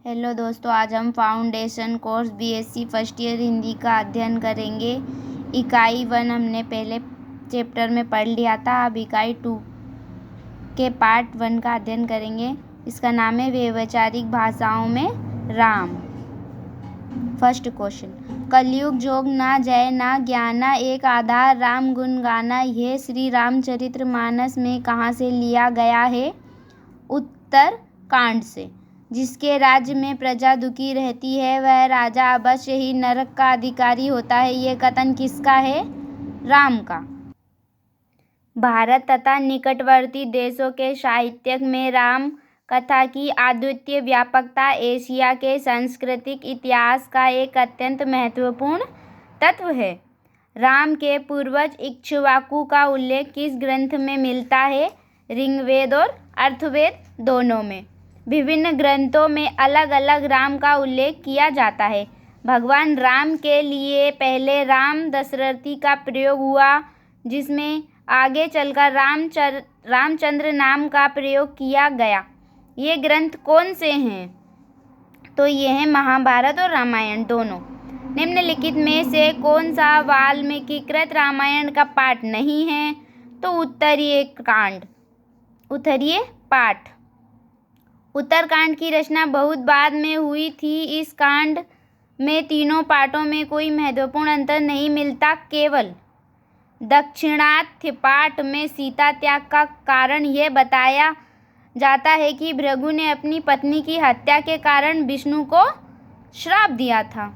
Hello दोस्तों, आज हम foundation course BSc first year Hindi का अध्ययन करेंगे। इकाई 1 हमने पहले चैप्टर में पढ़ लिया था। अब इकाई 2 के पार्ट 1 का अध्ययन करेंगे। इसका नाम है व्यवचारिक भाषाओं में राम। फर्स्ट क्वेश्चन, कलयुग जोग ना जय ना ज्ञाना, एक आधार राम गुण गाना, यह श्री रामचरितमानस में कहाँ से लिया गया है? उत्तर कांड से। जिसके राज्य में प्रजा दुखी रहती है वह राजा अवश्य ही नरक का अधिकारी होता है। यह कथन किसका है? राम का। भारत तथा निकटवर्ती देशों के साहित्य में राम कथा की अद्वितीय व्यापकता एशिया के सांस्कृतिक इतिहास का एक अत्यंत महत्वपूर्ण तत्व है। राम के पूर्वज इक्ष्वाकु का उल्लेख किस ग्रंथ में मिलता है? ऋग्वेद और अथर्ववेद दोनों में। विभिन्न ग्रंथों में अलग अलग राम का उल्लेख किया जाता है। भगवान राम के लिए पहले राम दशरथी का प्रयोग हुआ, जिसमें आगे चलकर रामचंद्र नाम का प्रयोग किया गया। ये ग्रंथ कौन से हैं? तो ये हैं महाभारत और रामायण दोनों। निम्नलिखित में से कौन सा वाल्मीकिकृत रामायण का पाठ नहीं है? तो उत्तरीय पाठ। उत्तरकांड की रचना बहुत बाद में हुई थी। इस कांड में तीनों पाठों में कोई महत्वपूर्ण अंतर नहीं मिलता। केवल दक्षिणात्य पाठ में सीता त्याग का कारण यह बताया जाता है कि भृगु ने अपनी पत्नी की हत्या के कारण विष्णु को श्राप दिया था।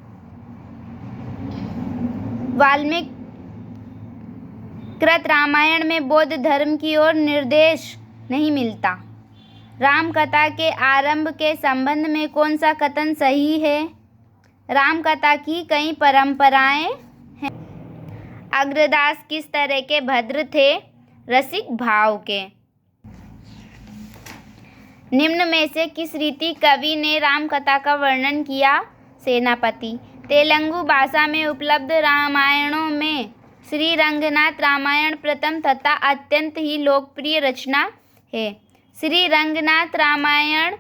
वाल्मीकिकृत रामायण में बौद्ध धर्म की ओर निर्देश नहीं मिलता। राम कथा के आरंभ के संबंध में कौन सा कथन सही है? राम कथा की कई परंपराएं हैं। अग्रदास किस तरह के भद्र थे? रसिक भाव के। निम्न में से किस रीति कवि ने राम कथा का वर्णन किया? सेनापति। तेलुगु भाषा में उपलब्ध रामायणों में श्री रंगनाथ रामायण प्रथम तथा अत्यंत ही लोकप्रिय रचना है। श्री रंगनाथ रामायण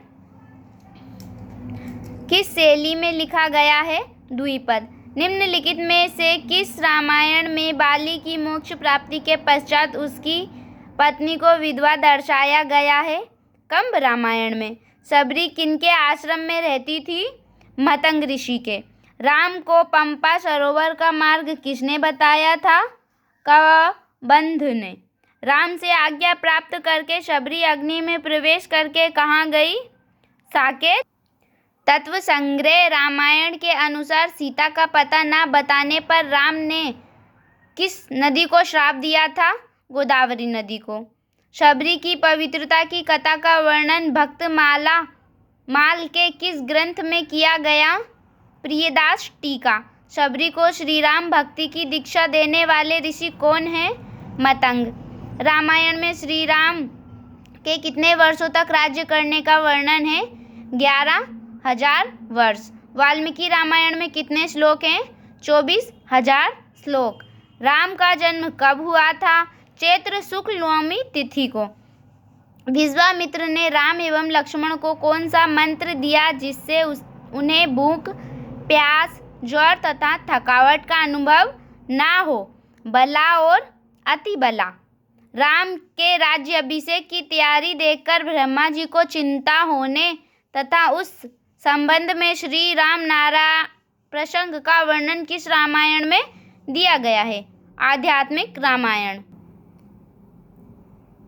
किस शैली में लिखा गया है? द्विपद। निम्नलिखित में से किस रामायण में बाली की मोक्ष प्राप्ति के पश्चात उसकी पत्नी को विधवा दर्शाया गया है? कंब रामायण में। सबरी किनके आश्रम में रहती थी? मतंग ऋषि के। राम को पंपा सरोवर का मार्ग किसने बताया था? कबंध ने। राम से आज्ञा प्राप्त करके शबरी अग्नि में प्रवेश करके कहाँ गई? साकेत। तत्व संग्रह रामायण के अनुसार सीता का पता न बताने पर राम ने किस नदी को श्राप दिया था? गोदावरी नदी को। शबरी की पवित्रता की कथा का वर्णन भक्तमाल के किस ग्रंथ में किया गया? प्रियदास टीका। शबरी को श्रीराम भक्ति की दीक्षा देने वाले ऋषि कौन हैं? मतंग। रामायण में श्री राम के कितने वर्षों तक राज्य करने का वर्णन है? 11,000 वर्ष। वाल्मीकि रामायण में कितने श्लोक हैं? 24,000 श्लोक। राम का जन्म कब हुआ था? चैत्र शुक्ल नवमी तिथि को। विश्वामित्र ने राम एवं लक्ष्मण को कौन सा मंत्र दिया जिससे उन्हें भूख, प्यास, ज्वर तथा थकावट का अनुभव ना हो? बला और अति बला। राम के राज्य अभिषेक की तैयारी देखकर ब्रह्मा जी को चिंता होने तथा उस संबंध में श्री राम नारायण प्रसंग का वर्णन किस रामायण में दिया गया है? आध्यात्मिक रामायण।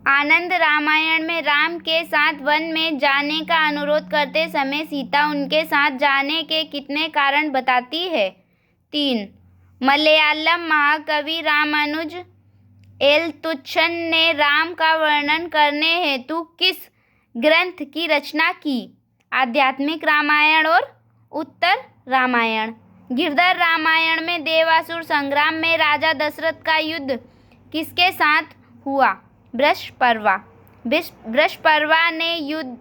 आनंद रामायण में राम के साथ वन में जाने का अनुरोध करते समय सीता उनके साथ जाने के कितने कारण बताती है? 3। मलयालम महाकवि रामानुज एलतुच्चन ने राम का वर्णन करने हेतु किस ग्रंथ की रचना की? आध्यात्मिक रामायण और उत्तर रामायण। गिरधर रामायण में देवासुर संग्राम में राजा दशरथ का युद्ध किसके साथ हुआ? वृषपर्वा। वृषपर्वा ने युद्ध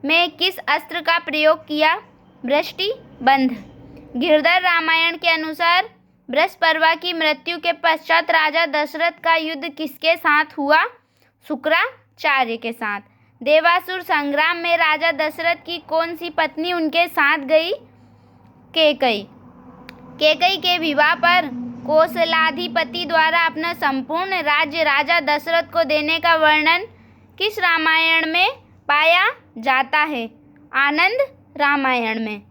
में किस अस्त्र का प्रयोग किया? वृष्टिबंध। गिरधर रामायण के अनुसार वृषपर्वा की मृत्यु के पश्चात राजा दशरथ का युद्ध किसके साथ हुआ? शुक्राचार्य के साथ। देवासुर संग्राम में राजा दशरथ की कौन सी पत्नी उनके साथ गई? कैकई। कैकई के विवाह पर कौशलाधिपति द्वारा अपना संपूर्ण राज्य राजा दशरथ को देने का वर्णन किस रामायण में पाया जाता है? आनंद रामायण में।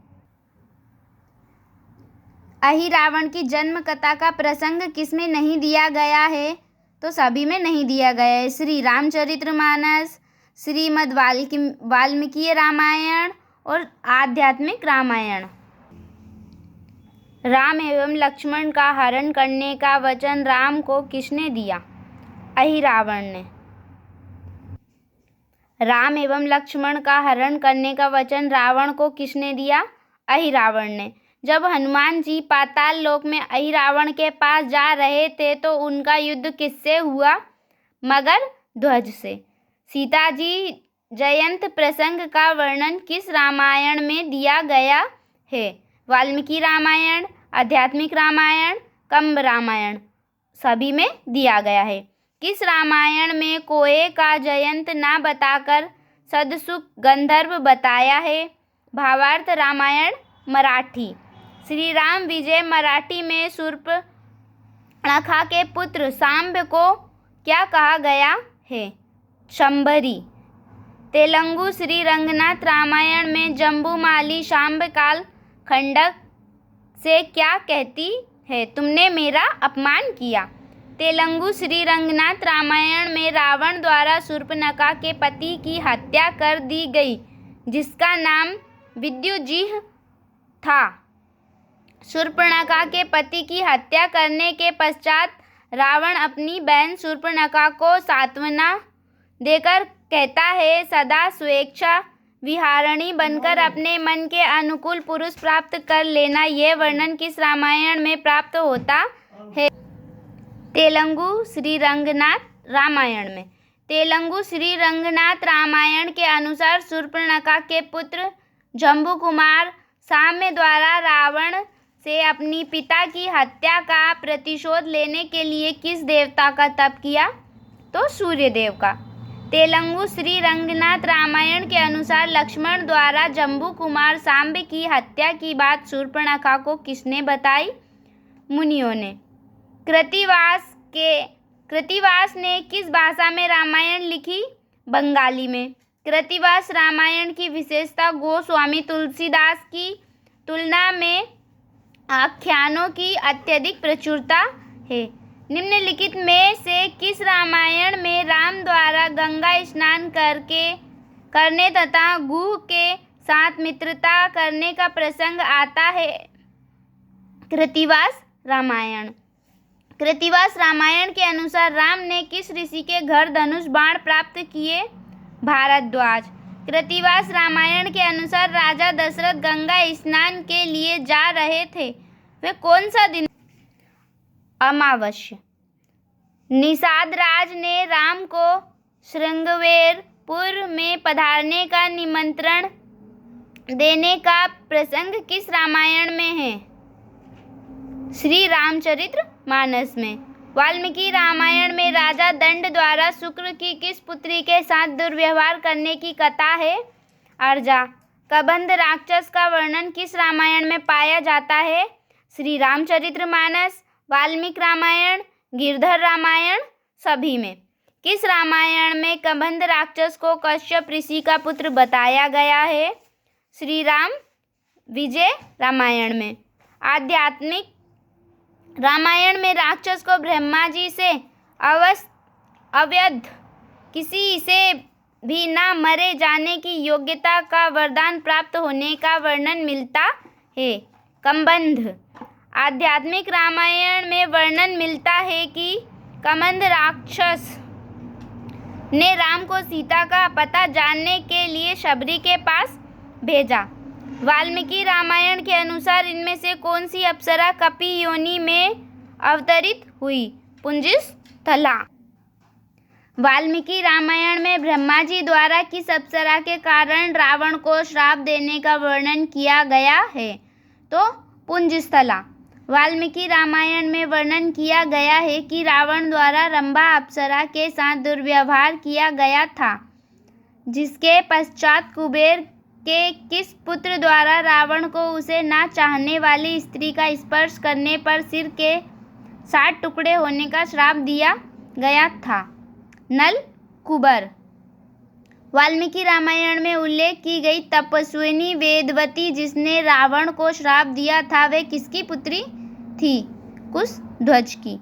अहिरावण की जन्म कथा का प्रसंग किसमें नहीं दिया गया है? तो सभी में नहीं दिया गया है। श्री रामचरितमानस, श्रीमद् वाल्मीकि रामायण और आध्यात्मिक रामायण। राम एवं लक्ष्मण का हरण करने का वचन राम को किसने दिया? अहिरावण ने। राम एवं लक्ष्मण का हरण करने का वचन रावण को किसने दिया? अहिरावण ने। जब हनुमान जी पाताल लोक में अहिरावण के पास जा रहे थे तो उनका युद्ध किससे हुआ? मगर ध्वज से। सीता जी जयंत प्रसंग का वर्णन किस रामायण में दिया गया है? वाल्मीकि रामायण, आध्यात्मिक रामायण, कंब रामायण। सभी में दिया गया है। किस रामायण में कोए का जयंत ना बताकर सदसुख गंधर्व बताया है? भावार्थ रामायण मराठी। श्री राम विजय मराठी में शूर्पणखा के पुत्र सांब को क्या कहा गया है? शंबरी। तेलुगु श्री रंगनाथ रामायण में जम्बूमाली शांब काल खंडक से क्या कहती है? तुमने मेरा अपमान किया। तेलुगु श्री रंगनाथ रामायण में रावण द्वारा शूर्पणखा के पति की हत्या कर दी गई जिसका नाम विद्युजीह था। शूर्पणखा के पति की हत्या करने के पश्चात रावण अपनी बहन शूर्पणखा को सांत्वना देकर कहता है, सदा स्वेच्छा विहारिणी बनकर अपने मन के अनुकूल पुरुष प्राप्त कर लेना। यह वर्णन किस रामायण में प्राप्त होता है? तेलुगु श्री रंगनाथ रामायण में। तेलुगु श्री रंगनाथ रामायण के अनुसार शूर्पणखा के पुत्र जम्बूकुमार साम्य द्वारा रावण से अपनी पिता की हत्या का प्रतिशोध लेने के लिए किस देवता का तप किया? तो सूर्य देव का। तेलुगु श्री रंगनाथ रामायण के अनुसार लक्ष्मण द्वारा जम्बूकुमार सांब की हत्या की बात शूर्पणखा को किसने बताई? मुनियों ने। कृतिवास ने किस भाषा में रामायण लिखी? बंगाली में। कृतिवास रामायण की विशेषता गोस्वामी तुलसीदास की तुलना में आख्यानों की अत्यधिक प्रचुरता है। निम्नलिखित में से किस रामायण में राम द्वारा गंगा स्नान करने तथा गुह के साथ मित्रता करने का प्रसंग आता है? कृतिवास रामायण। कृतिवास रामायण के अनुसार राम ने किस ऋषि के घर धनुष बाण प्राप्त किए? भारद्वाज। कृतिवास रामायण के अनुसार राजा दशरथ गंगा स्नान के लिए जा रहे थे। वे कौन सा दिन? अमावस्या। निषाद राज ने राम को श्रृंगवेरपुर में पधारने का निमंत्रण देने का प्रसंग किस रामायण में है? श्री रामचरितमानस में। वाल्मीकि रामायण में राजा दंड द्वारा शुक्र की किस पुत्री के साथ दुर्व्यवहार करने की कथा है? अर्जा। कबंध राक्षस का वर्णन किस रामायण में पाया जाता है? श्री रामचरितमानस, वाल्मीकि रामायण, गिरधर रामायण। सभी में। किस रामायण में कबंध राक्षस को कश्यप ऋषि का पुत्र बताया गया है? श्री राम विजय रामायण में। आध्यात्मिक रामायण में राक्षस को ब्रह्मा जी से अवध किसी से भी न मरे जाने की योग्यता का वरदान प्राप्त होने का वर्णन मिलता है। कबंध। आध्यात्मिक रामायण में वर्णन मिलता है कि कबंध राक्षस ने राम को सीता का पता जानने के लिए शबरी के पास भेजा। वाल्मीकि रामायण के अनुसार इनमें से कौन सी अप्सरा कपि योनि में अवतरित हुई? पुंजस्थला। वाल्मीकि रामायण में ब्रह्मा जी द्वारा किस अप्सरा के कारण रावण को श्राप देने का वर्णन किया गया है? तो पुंजस्थला। वाल्मीकि रामायण में वर्णन किया गया है कि रावण द्वारा रंभा अप्सरा के साथ दुर्व्यवहार किया गया था। जिसके पश्चात कुबेर के किस पुत्र द्वारा रावण को उसे ना चाहने वाली स्त्री का स्पर्श करने पर सिर के 7 टुकड़े होने का श्राप दिया गया था? नल कुबर। वाल्मीकि रामायण में उल्लेख की गई तपस्विनी वेदवती जिसने रावण को श्राप दिया था, वे किसकी पुत्री थी? कुशध्वज की।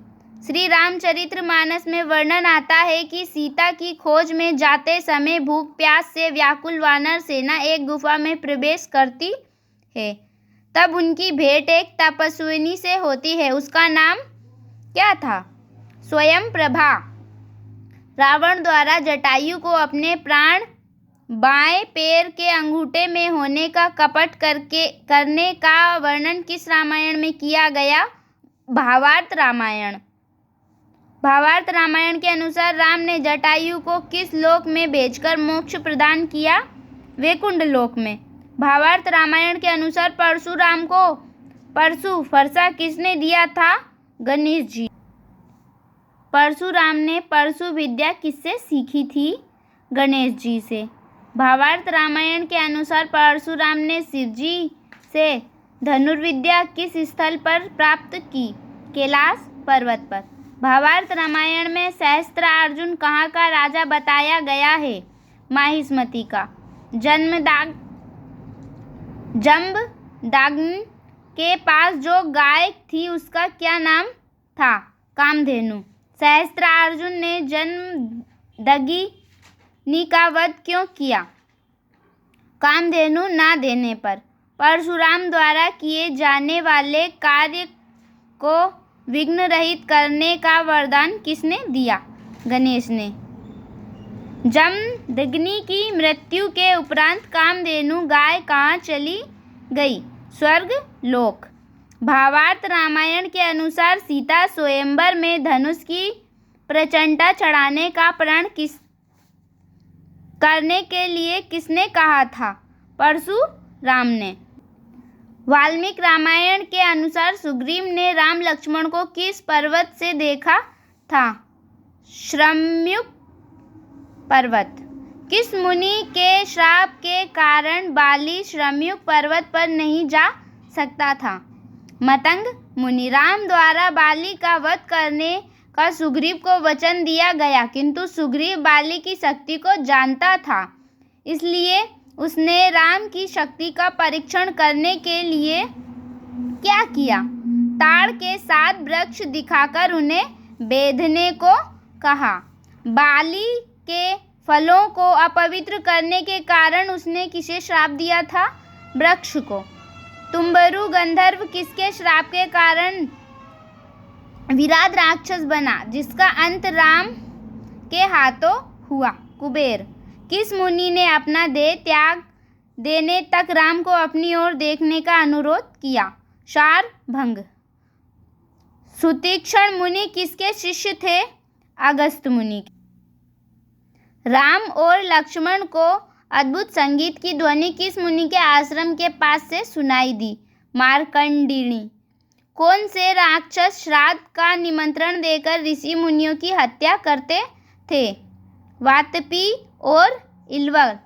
श्री रामचरितमानस में वर्णन आता है कि सीता की खोज में जाते समय भूख प्यास से व्याकुल वानर सेना एक गुफा में प्रवेश करती है। तब उनकी भेंट एक तपस्विनी से होती है। उसका नाम क्या था? स्वयंप्रभा। रावण द्वारा जटायु को अपने प्राण बाएं पैर के अंगूठे में होने का कपट करने का वर्णन किस रामायण में किया गया? भावार्थ रामायण। भावार्थ रामायण के अनुसार राम ने जटायु को किस लोक में भेजकर मोक्ष प्रदान किया? वैकुंठ लोक में। भावार्थ रामायण के अनुसार परशुराम को परशु फरसा किसने दिया था? गणेश जी। परशुराम ने परशु विद्या किससे सीखी थी? गणेश जी से। भावार्थ रामायण के अनुसार परशुराम ने शिव जी से धनुर्विद्या किस स्थल पर प्राप्त की? कैलाश पर्वत पर। भावार्थ रामायण में सहस्त्रार्जुन कहाँ का राजा बताया गया है? माहिष्मति का। जमदग्नि के पास जो गाय थी उसका क्या नाम था? कामधेनु। सहस्त्रार्जुन ने जमदग्नि का वध क्यों किया? कामधेनु ना देने पर। परशुराम द्वारा किए जाने वाले कार्य को विघ्न रहित करने का वरदान किसने दिया? गणेश ने। जमदग्नि की मृत्यु के उपरांत कामधेनु गाय कहाँ चली गई? स्वर्ग लोक। भावार्थ रामायण के अनुसार सीता स्वयंवर में धनुष की प्रचंडता चढ़ाने का प्रण करने के लिए किसने कहा था? परशुराम ने। वाल्मीकि रामायण के अनुसार सुग्रीव ने राम लक्ष्मण को किस पर्वत से देखा था? शम्युक पर्वत। किस मुनि के श्राप के कारण बाली शम्युक पर्वत पर नहीं जा सकता था? मतंग मुनि। राम द्वारा बाली का वध करने का सुग्रीव को वचन दिया गया, किंतु सुग्रीव बाली की शक्ति को जानता था, इसलिए उसने राम की शक्ति का परीक्षण करने के लिए क्या किया? ताड़ के 7 वृक्ष दिखाकर उन्हें बेधने को कहा। बाली के फलों को अपवित्र करने के कारण उसने किसे श्राप दिया था? वृक्ष को। तुम्बरु गंधर्व किसके श्राप के कारण विराट राक्षस बना, जिसका अंत राम के हाथों हुआ? कुबेर। किस मुनि ने अपना देह त्याग देने तक राम को अपनी ओर देखने का अनुरोध किया? शारभंग। सुतीक्ष्ण मुनि किसके शिष्य थे? अगस्त्य मुनि। राम और लक्ष्मण को अद्भुत संगीत की ध्वनि किस मुनि के आश्रम के पास से सुनाई दी? मार्कंडेयनी। कौन से राक्षस श्राद्ध का निमंत्रण देकर ऋषि मुनियों की हत्या करते थे? वातपी और इलवर।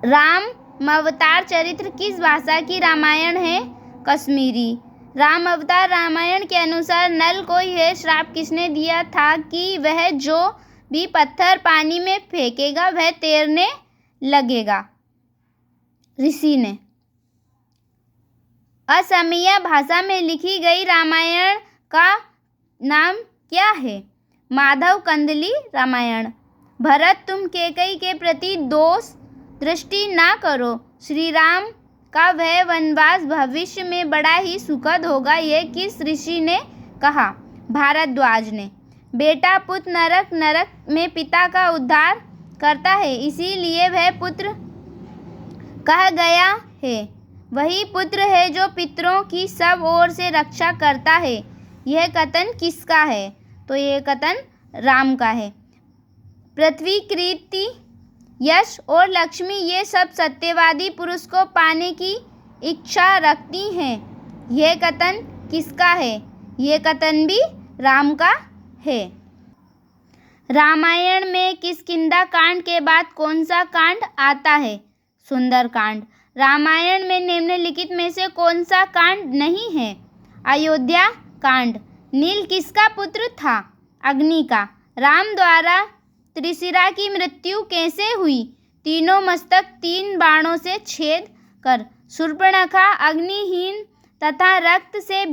राम अवतार चरित्र किस भाषा की रामायण है? कश्मीरी। राम अवतार रामायण के अनुसार नल को यह श्राप किसने दिया था कि वह जो भी पत्थर पानी में फेंकेगा वह तैरने लगेगा? ऋषि ने। असमिया भाषा में लिखी गई रामायण का नाम क्या है? माधव कंदली रामायण। भरत, तुम कैकेयी के प्रति दोष दृष्टि ना करो। श्री राम का वह वनवास भविष्य में बड़ा ही सुखद होगा, यह किस ऋषि ने कहा? भारद्वाज ने। बेटा पुत्र नरक में पिता का उद्धार करता है, इसीलिए वह पुत्र कहा गया है। वही पुत्र है जो पितरों की सब ओर से रक्षा करता है। यह कथन किसका है? तो यह कथन राम का है। पृथ्वी, कीर्ति, यश और लक्ष्मी ये सब सत्यवादी पुरुष को पाने की इच्छा रखती हैं। यह कथन किसका है? यह कथन भी राम का है। रामायण में किष्किंधा कांड के बाद कौन सा कांड आता है? सुंदर कांड। रामायण में निम्नलिखित में से कौन सा कांड नहीं है? अयोध्या कांड। नील किसका पुत्र था? अग्नि का। राम द्वारा त्रिशिरा की मृत्यु कैसे हुई? तीनों मस्तक 3 बाणों से छेद कर। शूर्पणखा अग्निहीन तथा रक्त से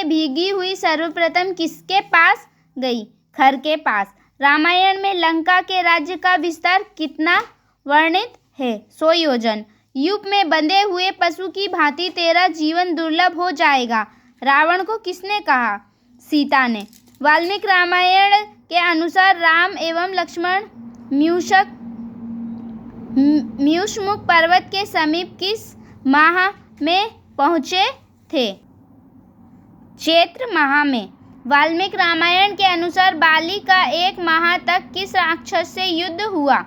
भीगी हुई सर्वप्रथम किसके पास गई? खर के पास। रामायण में लंका के राज्य का विस्तार कितना वर्णित है? 100 योजन। यूप में बंधे हुए पशु की भांति तेरा जीवन दुर्लभ हो जाएगा, रावण को किसने कहा? सीता ने। वाल्मीकि रामायण के अनुसार राम एवं लक्ष्मण म्यूषमुख पर्वत के समीप किस माह में पहुँचे थे? चैत्र माह में। वाल्मीकि रामायण के अनुसार बाली का 1 माह तक किस राक्षस से युद्ध हुआ?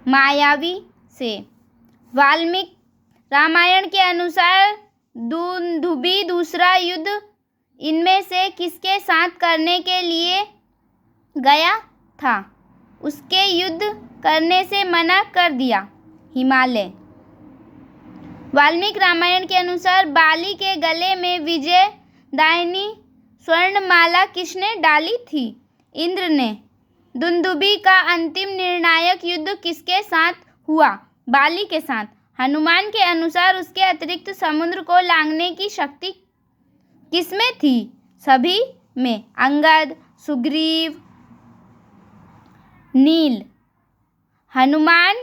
मायावी से। वाल्मीकि रामायण के अनुसार दुंदुभी दूसरा युद्ध इनमें से किसके साथ करने के लिए गया था? उसके युद्ध करने से मना कर दिया। हिमालय। वाल्मीकि रामायण के अनुसार बाली के गले में विजय दायनी स्वर्णमाला किसने डाली थी? इंद्र ने। दुंदुभी का अंतिम निर्णायक युद्ध किसके साथ हुआ? बाली के साथ। हनुमान के अनुसार उसके अतिरिक्त समुद्र को लांघने की शक्ति किसमें थी? सभी में। अंगद, सुग्रीव, नील। हनुमान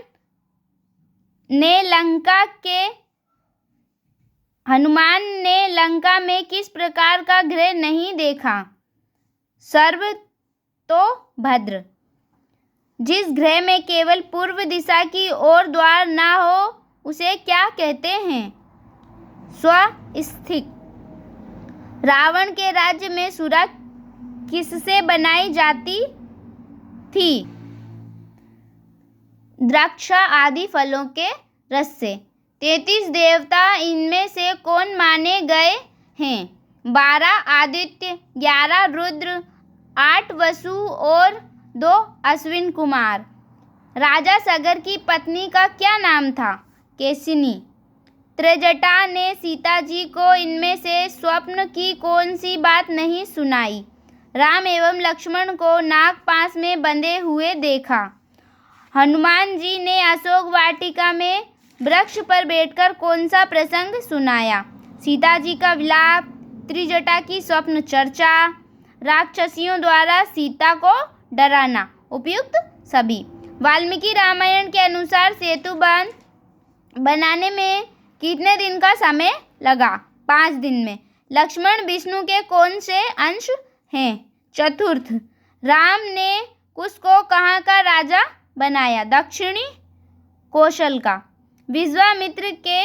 ने लंका में किस प्रकार का ग्रह नहीं देखा? सर्वतोभद्र। जिस ग्रह में केवल पूर्व दिशा की ओर द्वार न हो उसे क्या कहते हैं? स्वस्थिक। रावण के राज्य में सुरा किससे बनाई जाती थी? द्राक्षा आदि फलों के रस से। 33 देवता इनमें से कौन माने गए हैं? 12 आदित्य, 11 रुद्र, 8 वसु और 2 अश्विन कुमार। राजा सगर की पत्नी का क्या नाम था? केसिनी। त्रिजटा ने सीता जी को इनमें से स्वप्न की कौन सी बात नहीं सुनाई? राम एवं लक्ष्मण को नागपाश में बंधे हुए देखा। हनुमान जी ने अशोक वाटिका में वृक्ष पर बैठकर कौन सा प्रसंग सुनाया? सीता जी का विलाप, त्रिजटा की स्वप्न चर्चा, राक्षसियों द्वारा सीता को डराना। उपयुक्त सभी। वाल्मीकि रामायण के अनुसार सेतु बांध बनाने में कितने दिन का समय लगा? 5 दिन में। लक्ष्मण विष्णु के कौन से अंश हैं? चतुर्थ। राम ने कुश को कहाँ का राजा बनाया? दक्षिणी कौशल का। विश्वामित्र के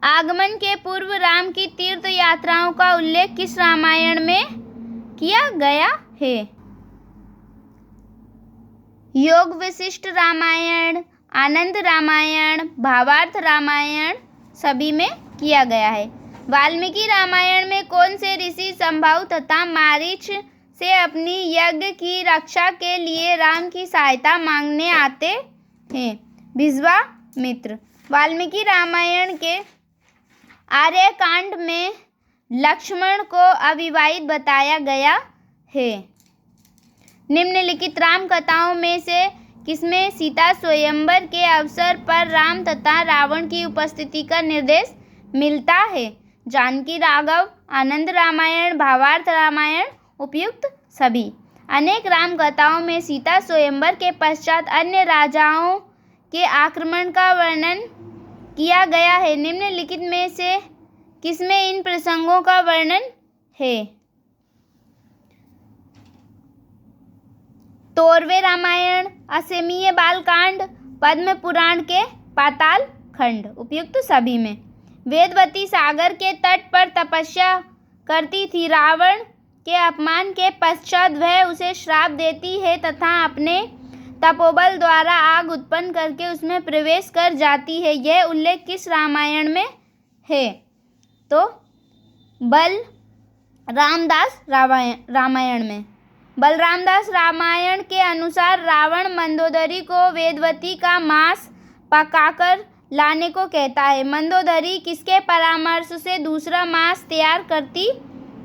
आगमन के पूर्व राम की तीर्थ यात्राओं का उल्लेख किस रामायण में किया गया है? योग वशिष्ठ रामायण, आनंद रामायण, भावार्थ रामायण सभी में किया गया है। वाल्मीकि रामायण में कौन से ऋषि संभव तथा मारीच से अपनी यज्ञ की रक्षा के लिए राम की सहायता मांगने आते हैं? विश्वामित्र। वाल्मीकि रामायण के आर्यकांड में लक्ष्मण को अविवाहित बताया गया है। निम्नलिखित राम कथाओं में से किसमें सीता स्वयंवर के अवसर पर राम तथा रावण की उपस्थिति का निर्देश मिलता है? जानकी राघव, आनंद रामायण, भावार्थ रामायण। उपयुक्त सभी। अनेक राम कथाओं में सीता स्वयंवर के पश्चात अन्य राजाओं के आक्रमण का वर्णन किया गया है। निम्नलिखित में से किसमें इन प्रसंगों का वर्णन है? तोरवे रामायण, असमीय बालकांड, पद्म पुराण के पाताल खंड। उपयुक्त सभी में। वेदवती सागर के तट पर तपस्या करती थी। रावण के अपमान के पश्चात वह उसे श्राप देती है तथा अपने तपोबल द्वारा आग उत्पन्न करके उसमें प्रवेश कर जाती है। यह उल्लेख किस रामायण में है? तो बल रामदास रामायण में। बलरामदास रामायण के अनुसार रावण मंदोदरी को वेदवती का मांस पकाकर लाने को कहता है। मंदोदरी किसके परामर्श से दूसरा मांस तैयार करती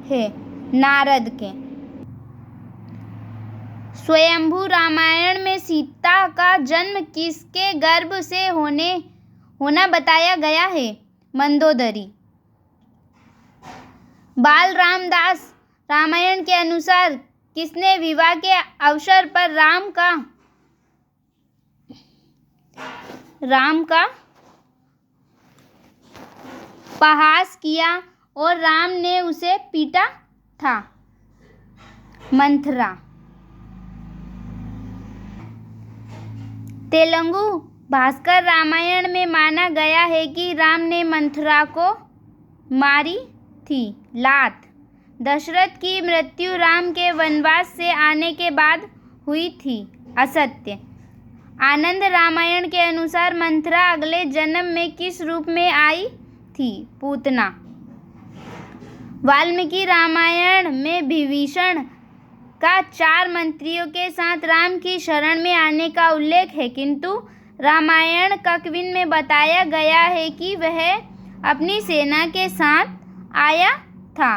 है? नारद के। स्वयंभू रामायण में सीता का जन्म किसके गर्भ से होना बताया गया है? मंदोदरी। बाल रामदास रामायण के अनुसार किसने विवाह के अवसर पर राम का उपहास किया और राम ने उसे पीटा था? मंथरा। तेलुगु भास्कर रामायण में माना गया है कि राम ने मंथरा को मारी थी लात। दशरथ की मृत्यु राम के वनवास से आने के बाद हुई थी। असत्य। आनंद रामायण के अनुसार मंथरा अगले जन्म में किस रूप में आई थी? पूतना। वाल्मीकि रामायण में विभीषण का 4 मंत्रियों के साथ राम की शरण में आने का उल्लेख है, किंतु रामायण ककविन में बताया गया है कि वह अपनी सेना के साथ आया था।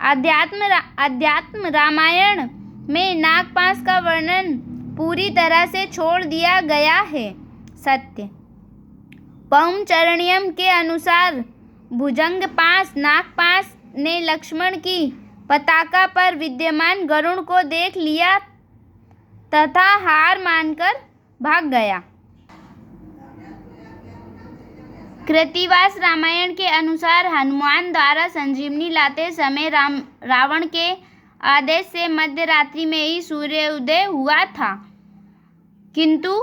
अध्यात्म रामायण में नागपाश का वर्णन पूरी तरह से छोड़ दिया गया है। सत्य। पौंचरणीयम के अनुसार भुजंगपाश नागपाश ने लक्ष्मण की पताका पर विद्यमान गरुड़ को देख लिया तथा हार मानकर भाग गया। कृत्तिवास रामायण के अनुसार हनुमान द्वारा संजीवनी लाते समय रावण के आदेश से मध्य रात्रि में ही सूर्योदय हुआ था, किंतु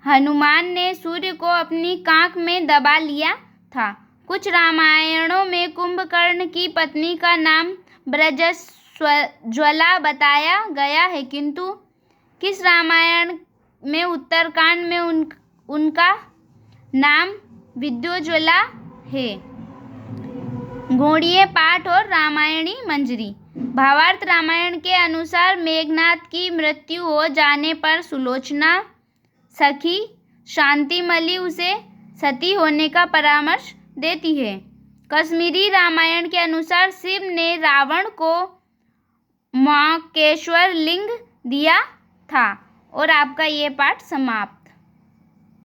हनुमान ने सूर्य को अपनी कांख में दबा लिया था। कुछ रामायणों में कुंभकर्ण की पत्नी का नाम ब्रजस्वला बताया गया है, किंतु किस रामायण में उत्तरकांड में उनका नाम विद्योज्वला है? गौड़ीय पाठ और रामायणी मंजरी। भावार्थ रामायण के अनुसार मेघनाथ की मृत्यु हो जाने पर सुलोचना सखी शांतिमली उसे सती होने का परामर्श देती है। कश्मीरी रामायण के अनुसार शिव ने रावण को मौकेश्वर लिंग दिया था। और आपका ये पाठ समाप्त।